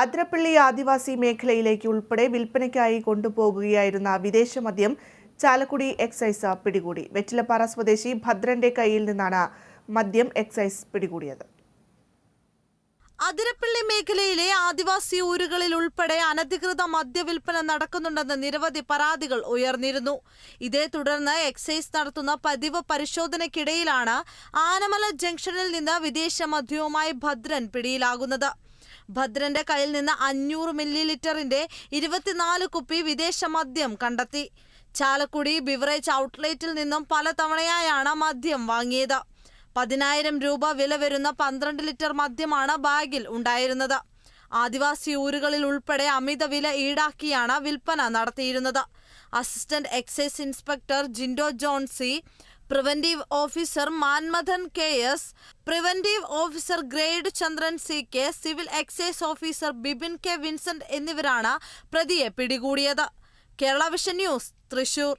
അതിരപ്പള്ളി ആദിവാസി മേഖലയിലേക്ക് ഉൾപ്പെടെ വിൽപ്പനയ്ക്കായി കൊണ്ടുപോകുകയായിരുന്ന വിദേശ മദ്യം ചാലക്കുടി എക്സൈസ് പിടികൂടി. വെറ്റിലപ്പാറ സ്വദേശി ഭദ്രന്റെ കയ്യിൽ നിന്നാണ് മദ്യം എക്സൈസ് പിടികൂടിയത്. അതിരപ്പള്ളി മേഖലയിലെ ആദിവാസി ഊരുകളിൽ ഉൾപ്പെടെ അനധികൃത മദ്യവിൽപ്പന നടക്കുന്നുണ്ടെന്ന് നിരവധി പരാതികൾ ഉയർന്നിരുന്നു. ഇതേ തുടർന്ന് എക്സൈസ് നടത്തുന്ന പതിവ് പരിശോധനയ്ക്കിടയിലാണ് ആനമല ജംഗ്ഷനിൽ നിന്ന് വിദേശ മദ്യവുമായി ഭദ്രൻ പിടിയിലാകുന്നത്. ഭദ്രന്റെ കയ്യിൽ നിന്ന് 500 മില്ലി ലിറ്ററിന്റെ 24 കുപ്പി വിദേശ മദ്യം കണ്ടെത്തി. ചാലക്കുടി ബിവറേജ് ഔട്ട്ലെറ്റിൽ നിന്നും പലതവണയായാണ് മദ്യം വാങ്ങിയത്. 10,000 രൂപ വില വരുന്ന 12 ലിറ്റർ മദ്യമാണ് ബാഗിൽ ഉണ്ടായിരുന്നത്. ആദിവാസി ഊരുകളിൽ ഉൾപ്പെടെ അമിത വില ഈടാക്കിയാണ് വിൽപ്പന നടത്തിയിരുന്നത്. Assistant excise inspector Jindo John C, preventive officer Manmadhan KS, preventive officer grade Chandran CK, civil excise officer Bipin K Vincent എന്നിവരാണ് പ്രതിയെ പിടികൂടിയത്. Kerala vision news, Thrissur.